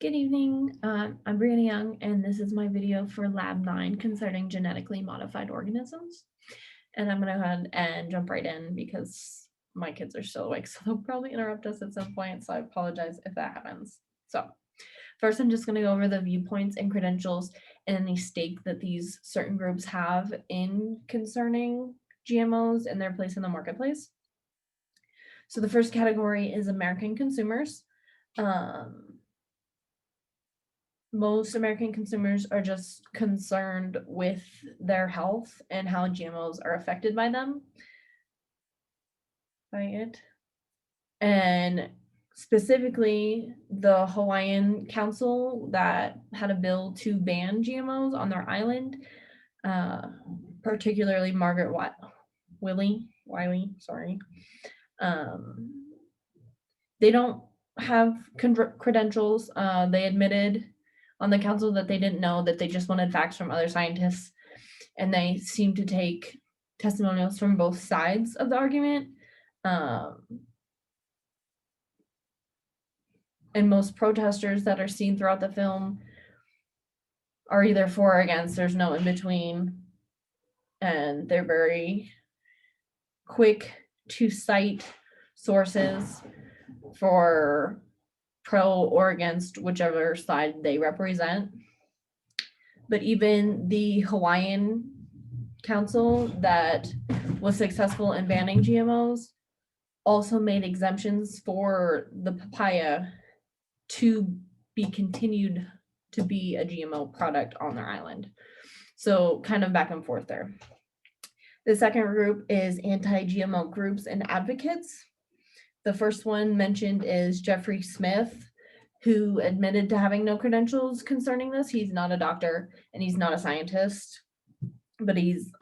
Good evening. I'm Brianna Young, and this is my video for Lab 9 concerning genetically modified organisms. And I'm going to go ahead and jump right in because my kids are still awake, so they'll probably interrupt us at some point, so I apologize if that happens. So, first, I'm just going to go over the viewpoints and credentials and any stake that these certain groups have in concerning GMOs and their place in the marketplace. So, the first category is American consumers. Most American consumers are just concerned with their health and how GMOs are affected by it. And specifically, the Hawaiian Council that had a bill to ban GMOs on their island, particularly Margaret Wiley, sorry. They don't have credentials. They admitted on the council that they didn't know, that they just wanted facts from other scientists, and they seem to take testimonials from both sides of the argument. And most protesters that are seen throughout the film are either for or against. There's no in between, and they're very quick to cite sources for pro or against whichever side they represent. But even the Hawaiian Council that was successful in banning GMOs also made exemptions for the papaya to be continued to be a GMO product on their island. So kind of back and forth there. The second group is anti-GMO groups and advocates. The first one mentioned is Jeffrey Smith, who admitted to having no credentials concerning this. He's not a doctor and he's not a scientist, but he's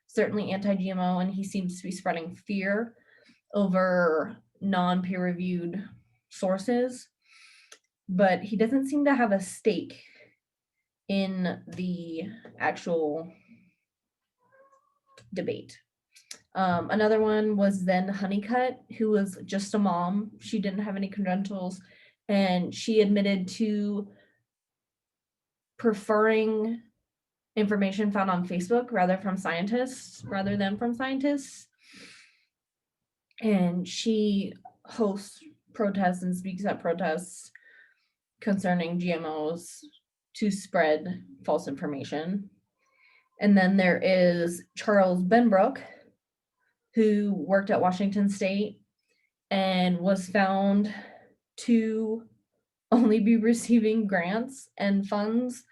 certainly anti-GMO, and he seems to be spreading fear over non-peer-reviewed sources, but he doesn't seem to have a stake in the actual debate. Another one was Zen Honeycutt, who was just a mom. She didn't have any credentials, and she admitted to preferring information found on Facebook rather than from scientists. And she hosts protests and speaks at protests concerning GMOs to spread false information. And then there is Charles Benbrook, who worked at Washington State and was found to only be receiving grants and funds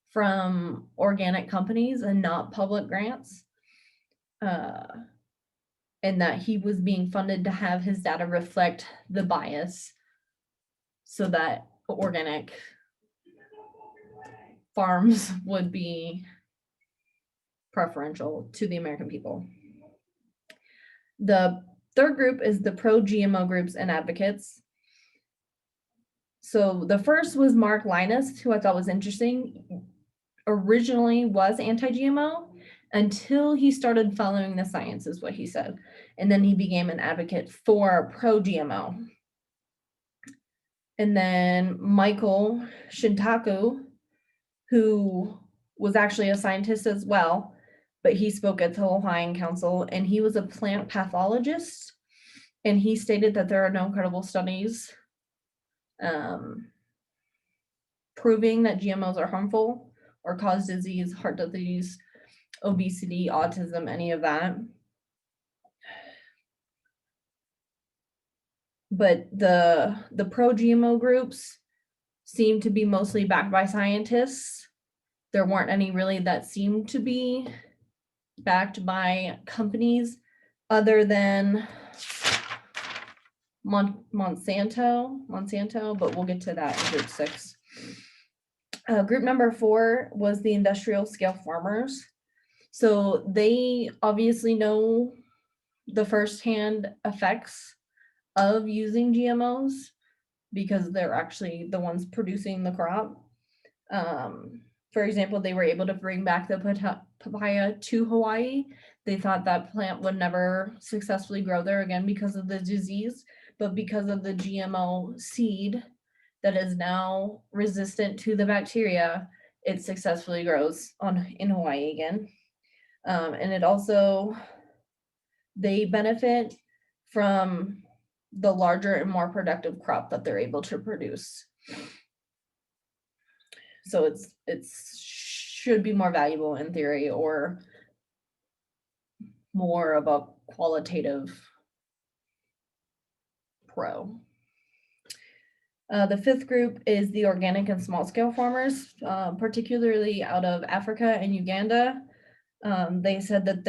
from organic companies and not public grants. And that he was being funded to have his data reflect the bias so that organic farms would be preferential to the American people. The third group is the pro-GMO groups and advocates. So the first was Mark Linus, who I thought was interesting. Originally was anti-GMO until he started following the science, is what he said. And then he became an advocate for pro-GMO. And then Michael Shintaku, who was actually a scientist as well, but he spoke at the Hawaiian Council, and he was a plant pathologist, and he stated that there are no credible studies proving that GMOs are harmful or cause disease, heart disease, obesity, autism, any of that. But the pro-GMO groups seem to be mostly backed by scientists. There weren't any really that seemed to be backed by companies other than Monsanto, but we'll get to that in group 6. Group number 4 was the industrial scale farmers. So they obviously know the firsthand effects of using GMOs because they're actually the ones producing the crop. For example, they were able to bring back the papaya to Hawaii. They thought that plant would never successfully grow there again because of the disease, but because of the GMO seed that is now resistant to the bacteria, it successfully grows in Hawaii again. And it also, they benefit from the larger and more productive crop that they're able to produce. So it's should be more valuable in theory, or more of a qualitative pro. The fifth group is the organic and small scale farmers, particularly out of Africa and Uganda. They said that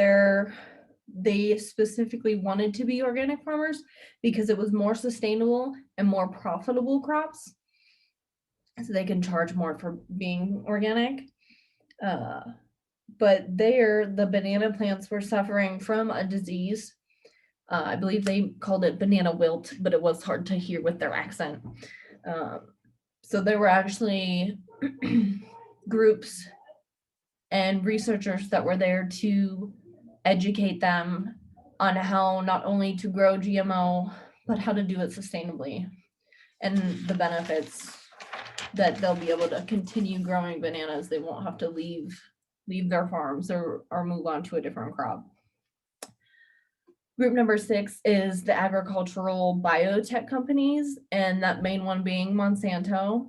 they specifically wanted to be organic farmers because it was more sustainable and more profitable crops. So they can charge more for being organic. But there, the banana plants were suffering from a disease. I believe they called it banana wilt, but it was hard to hear with their accent. So there were actually groups and researchers that were there to educate them on how not only to grow GMO, but how to do it sustainably, and the benefits that they'll be able to continue growing bananas. They won't have to leave their farms or move on to a different crop. Group number 6 is the agricultural biotech companies, and that main one being Monsanto.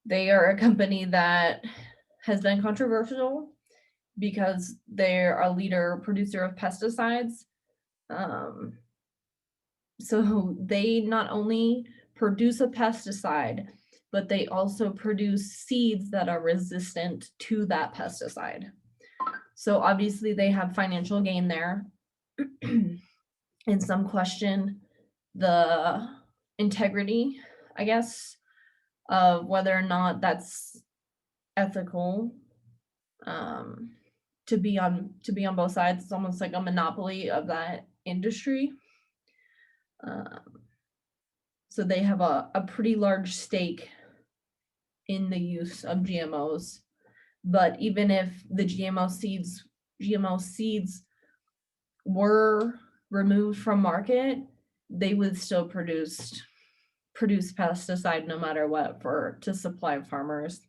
They are a company that has been controversial because they're a leader producer of pesticides. So they not only produce a pesticide, but they also produce seeds that are resistant to that pesticide. So obviously they have financial gain there. And some question the integrity, I guess, of whether or not that's ethical. To be on both sides, it's almost like a monopoly of that industry. So they have a pretty large stake in the use of GMOs. But even if the GMO seeds were removed from market, they would still produce pesticide no matter what to supply farmers.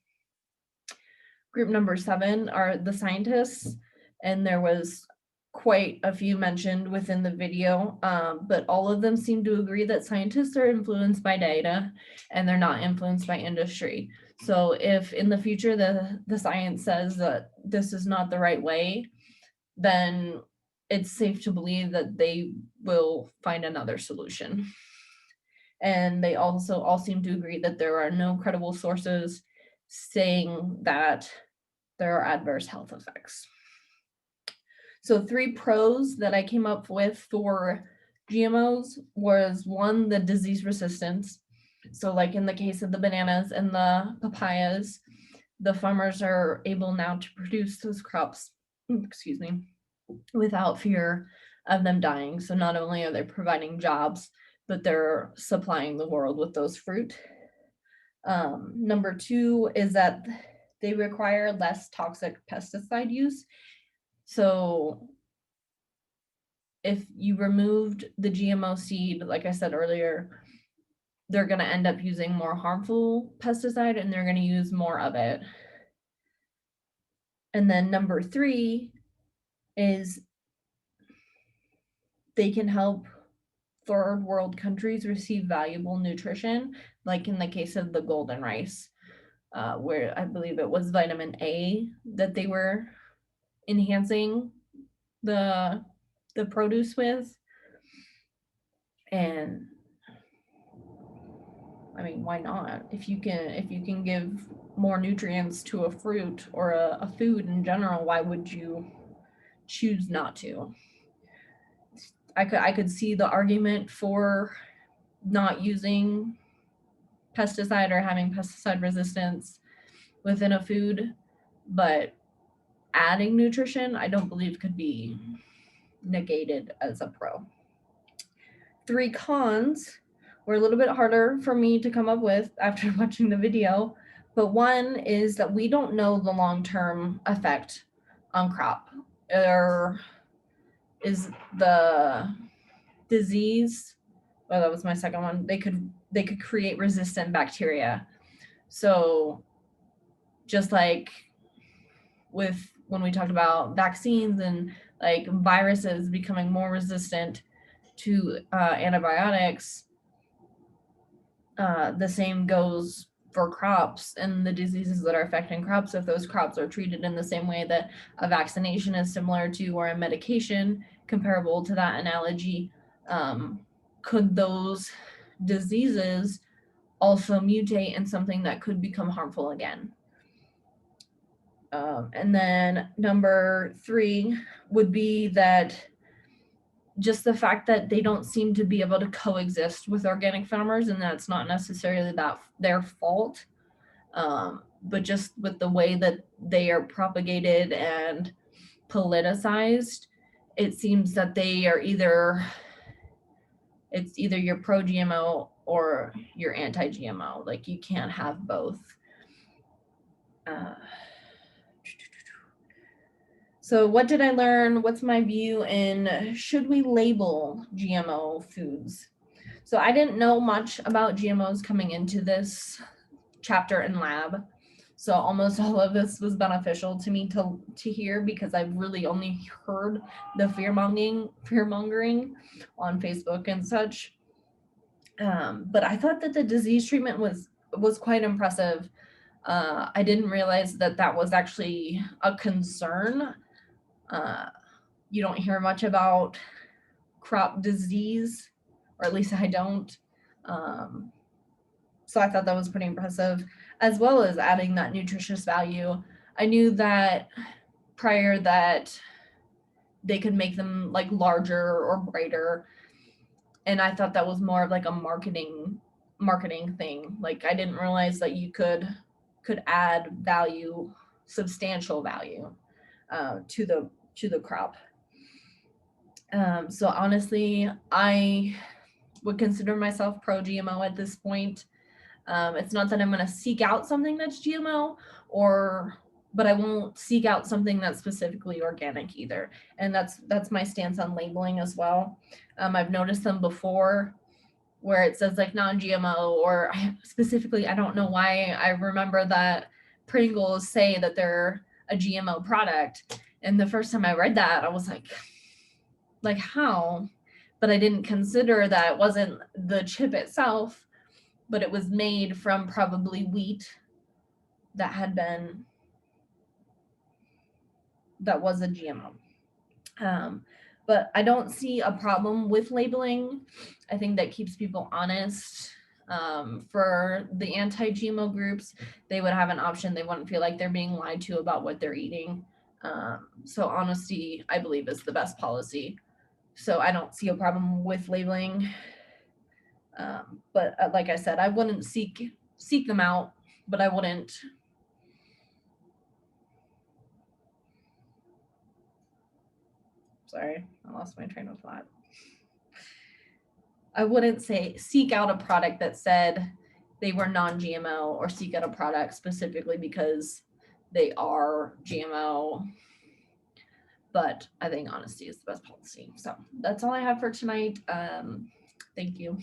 Group number 7 are the scientists, and there was quite a few mentioned within the video, but all of them seem to agree that scientists are influenced by data and they're not influenced by industry. So if in the future the science says that this is not the right way, then it's safe to believe that they will find another solution. And they also all seem to agree that there are no credible sources saying that there are adverse health effects. So 3 pros that I came up with for GMOs was 1, the disease resistance. So like in the case of the bananas and the papayas, the farmers are able now to produce those crops, without fear of them dying. So not only are they providing jobs, but they're supplying the world with those fruit. Number 2 is that they require less toxic pesticide use. So if you removed the GMO seed, like I said earlier, they're going to end up using more harmful pesticide and they're going to use more of it. And then number 3 is they can help third world countries receive valuable nutrition, like in the case of the golden rice, where I believe it was vitamin A that they were enhancing the produce with. And I mean, why not? If you can give more nutrients to a fruit or a food in general, why would you choose not to? I could see the argument for not using pesticide or having pesticide resistance within a food, but adding nutrition, I don't believe could be negated as a pro. 3 cons were a little bit harder for me to come up with after watching the video, but one is that we don't know the long-term effect on crop. Or is the disease well, that was my second one. They could create resistant bacteria. So just like with when we talked about vaccines and like viruses becoming more resistant to antibiotics, the same goes for crops and the diseases that are affecting crops. If those crops are treated in the same way that a vaccination is similar to, or a medication comparable to that analogy, could those diseases also mutate in something that could become harmful again? And then number 3 would be that just the fact that they don't seem to be able to coexist with organic farmers, and that's not necessarily that their fault, but just with the way that they are propagated and politicized, it seems that they are it's either you're pro GMO or you're anti GMO. Like you can't have both. So what did I learn? What's my view in should we label GMO foods? So I didn't know much about GMOs coming into this chapter in lab. So almost all of this was beneficial to me to hear, because I've really only heard the fear mongering on Facebook and such. But I thought that the disease treatment was quite impressive. I didn't realize that that was actually a concern. You don't hear much about crop disease, or at least I don't. So I thought that was pretty impressive, as well as adding that nutritious value. I knew that prior that they could make them like larger or brighter, and I thought that was more of like a marketing thing. Like I didn't realize that you could add value, substantial value, to the crop. So honestly, I would consider myself pro GMO at this point. It's not that I'm going to seek out something that's GMO, but I won't seek out something that's specifically organic either. And that's my stance on labeling as well. I've noticed them before where it says like non-GMO, or specifically, I don't know why I remember that Pringles say that they're a GMO product. And the first time I read that, I was like how? But I didn't consider that it wasn't the chip itself, but it was made from probably wheat that was a GMO. But I don't see a problem with labeling. I think that keeps people honest. For the anti-GMO groups, they would have an option. They wouldn't feel like they're being lied to about what they're eating. So honesty, I believe, is the best policy. So I don't see a problem with labeling. But like I said, I wouldn't seek them out, but I wouldn't. Sorry, I lost my train of thought. I wouldn't say seek out a product that said they were non-GMO, or seek out a product specifically because they are GMO. But I think honesty is the best policy. So that's all I have for tonight. Thank you.